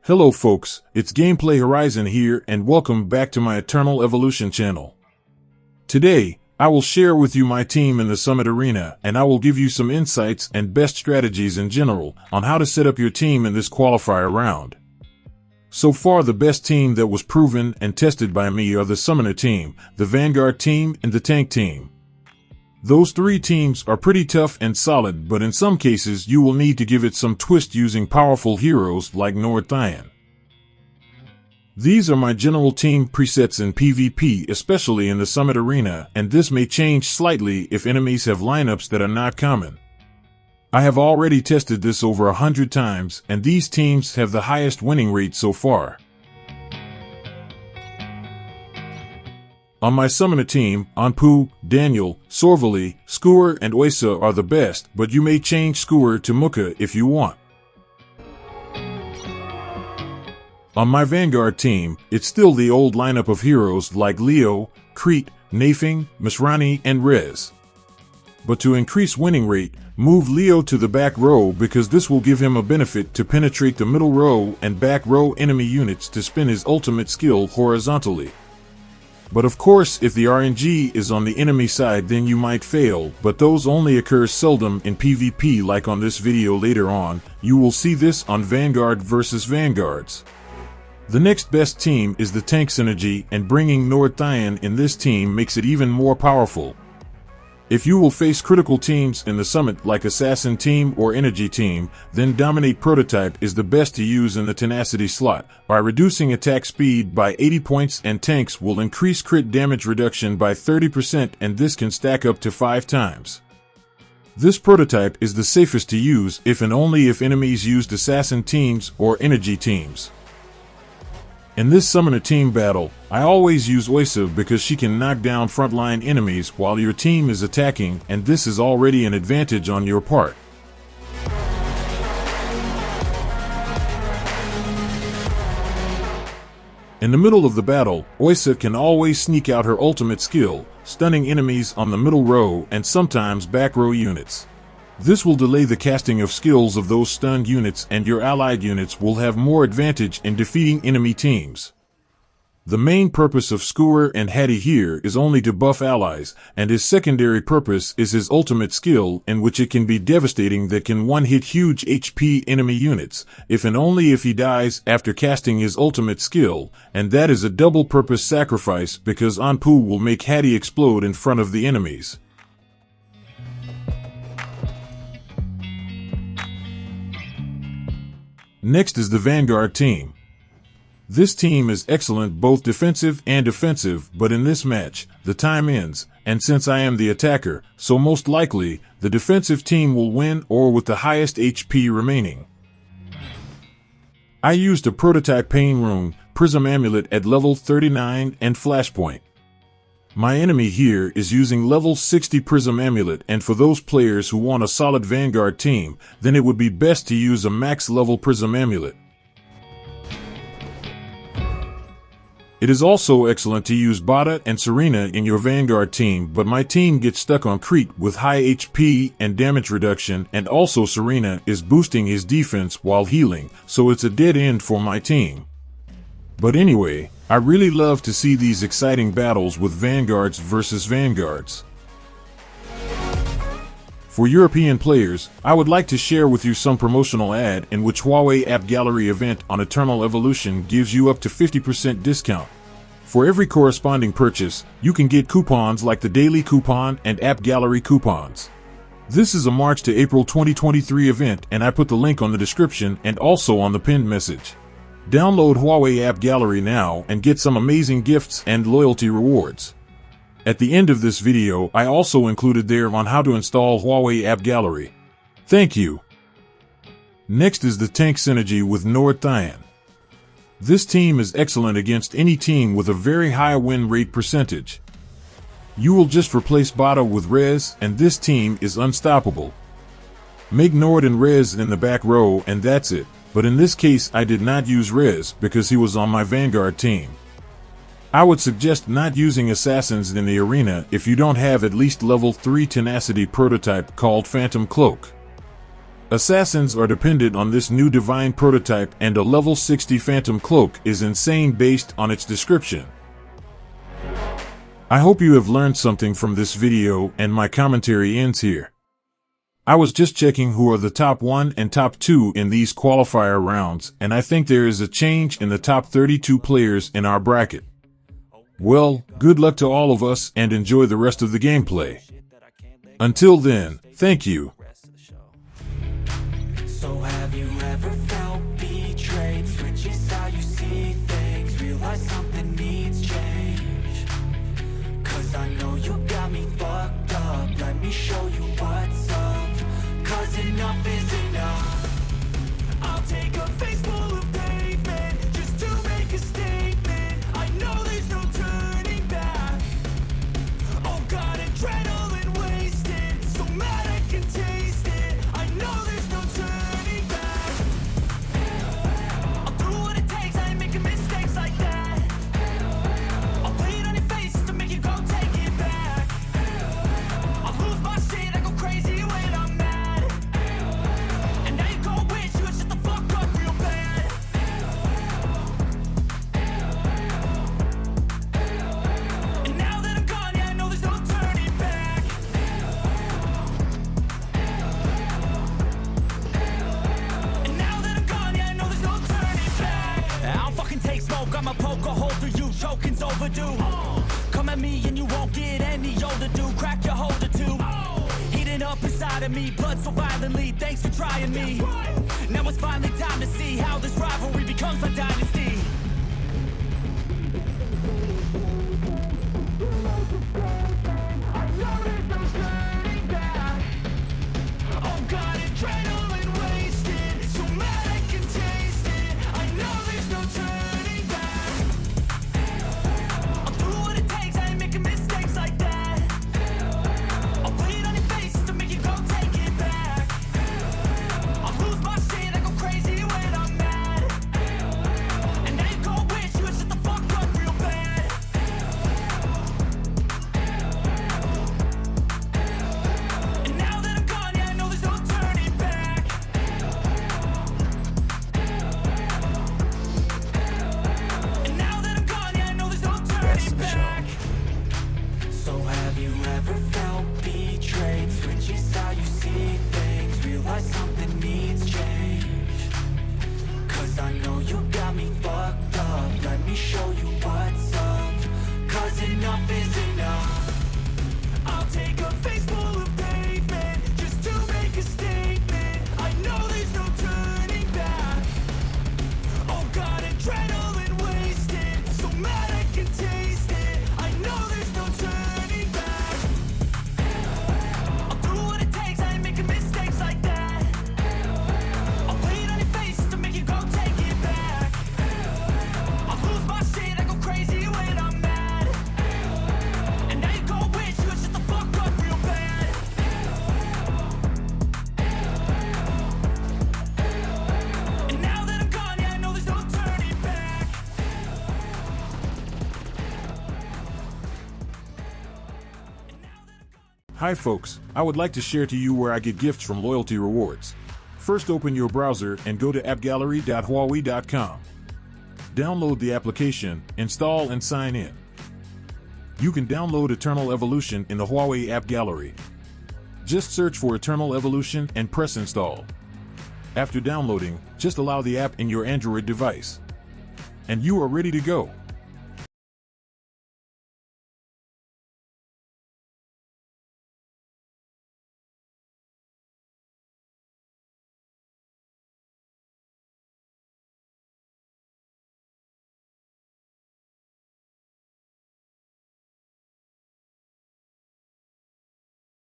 Hello folks, it's Gameplay Horizon here and welcome back to my Eternal Evolution channel. Today, I will share with you my team in the Summit Arena and I will give you some insights and best strategies in general on how to set up your team in this qualifier round. So far the best team that was proven and tested by me are the Summoner Team, the Vanguard Team and the Tank Team. Those three teams are pretty tough and solid, but in some cases you will need to give it some twist using powerful heroes like NordThion. These are my general team presets in PvP, especially in the Summit Arena, and this may change slightly if enemies have lineups that are not common. I have already tested this over 100 times, and these teams have the highest winning rate so far. On my Summoner team, Anpu, Daniel, Sorvali, Skewer and Oisa are the best, but you may change Skewer to Muka if you want. On my Vanguard team, it's still the old lineup of heroes like Leo, Crete, Nafing, Misrani and Rez. But to increase winning rate, move Leo to the back row because this will give him a benefit to penetrate the middle row and back row enemy units to spin his ultimate skill horizontally. But of course, if the RNG is on the enemy side, then you might fail, but those only occur seldom in PvP like on this video later on. You will see this on Vanguard versus Vanguards. The next best team is the Tank Synergy, and bringing NordThion in this team makes it even more powerful. If you will face critical teams in the Summit like Assassin Team or Energy Team, then Dominate Prototype is the best to use in the Tenacity slot, by reducing attack speed by 80 points, and tanks will increase crit damage reduction by 30%, and this can stack up to 5 times. This prototype is the safest to use if and only if enemies used Assassin Teams or Energy Teams. In this Summoner Team battle, I always use Oisa because she can knock down frontline enemies while your team is attacking, and this is already an advantage on your part. In the middle of the battle, Oisa can always sneak out her ultimate skill, stunning enemies on the middle row and sometimes back row units. This will delay the casting of skills of those stunned units, and your allied units will have more advantage in defeating enemy teams. The main purpose of Skewer and Hattie here is only to buff allies, and his secondary purpose is his ultimate skill, in which it can be devastating that can one-hit huge HP enemy units, if and only if he dies after casting his ultimate skill, and that is a double-purpose sacrifice because Anpu will make Hattie explode in front of the enemies. Next is the Vanguard Team. This team is excellent both defensive and offensive, but in this match, the time ends, and since I am the attacker, so most likely, the defensive team will win or with the highest HP remaining. I used a prototype Pain Rune, Prism Amulet at level 39 and Flashpoint. My enemy here is using level 60 Prism Amulet, and for those players who want a solid Vanguard team, then it would be best to use a max level Prism Amulet. It is also excellent to use Bada and Serena in your Vanguard team, but my team gets stuck on Crete with high HP and damage reduction, and also Serena is boosting his defense while healing, so it's a dead end for my team. But anyway, I really love to see these exciting battles with Vanguards versus Vanguards. For European players, I would like to share with you some promotional ad in which Huawei AppGallery event on Eternal Evolution gives you up to 50% discount. For every corresponding purchase, you can get coupons like the Daily Coupon and AppGallery coupons. This is a March to April 2023 event, and I put the link on the description and also on the pinned message. Download Huawei AppGallery now and get some amazing gifts and loyalty rewards. At the end of this video, I also included there on how to install Huawei AppGallery. Thank you. Next is the Tank Synergy with NordThion. This team is excellent against any team with a very high win rate percentage. You will just replace Bada with Rez, and this team is unstoppable. Make Nord and Rez in the back row and that's it. But in this case I did not use Rez because he was on my Vanguard team. I would suggest not using assassins in the arena if you don't have at least level 3 tenacity prototype called Phantom Cloak. Assassins are dependent on this new divine prototype, and a level 60 phantom cloak is insane based on its description. I hope you have learned something from this video, and my commentary ends here. I was just checking who are the top 1 and top 2 in these qualifier rounds, and I think there is a change in the top 32 players in our bracket. Well, good luck to all of us and enjoy the rest of the gameplay. Until then, thank you. So have you ever felt betrayed? Switches how you see things, realize something needs change. Cause I know you got me fucked up, let me show you what's up. Cause enough is enough. I'll take a face full of pavement just to make a statement. I know there's no turning back. Oh God, adrenaline wasted, so mad I can taste it. I know there's no turning back. I'll do what it takes, I ain't making mistakes like that. I'll play it on your face to make you go take it back. I'll lose my shit, I go crazy when I'm mad. And now you gon' wish you would shut the fuck up real bad. And now that I'm gone, yeah, I know there's no turning back. And now that I'm gone, yeah, I know there's no turning back. I don't fucking take smoke, I'ma poke a hole through you, choking's overdue. Come at me and you won't get any older, dude. Crack your holder too. Heating up inside of me, blood so violently, thanks for trying me. Now it's finally time to see how this rivalry becomes a dynasty. Oh God, adrenaline wasted, so mad I can taste it. I know there's no turning back. I'll do what it takes, I ain't making mistakes like that. I'll play it on your face to make you go take it back. I'll lose my shit, I go crazy when I'm mad. And now you gon' wish you would shut the fuck up real bad. And now that I'm gone, yeah, I know there's no turning back. And now that I'm gone, yeah, I know there's no turning back. So have you ever felt betrayed? Switches how you see things, realize something needs change. Cause I know you got me fucked up, let me show you what's up. Cause enough is enough. I'll take a face full of pavement just to make a statement. I know there's no turning back. Oh God, adrenaline wasted, so mad I can taste it. I know there's no turning back. I'll do what it takes, I ain't making mistakes like that. I'll play it on your face to make you go take it back. I'll lose my shit, I go crazy when I'm mad. And now you gon' wish you would shut the fuck up real bad. And now that I'm gone, yeah, I know there's no turning back. Hi folks, I would like to share to you where I get gifts from loyalty rewards. First, open your browser and go to appgallery.huawei.com. Download the application, install and sign in. You can download Eternal Evolution in the Huawei AppGallery. Just search for Eternal Evolution and press install. After downloading, just allow the app in your Android device. And you are ready to go.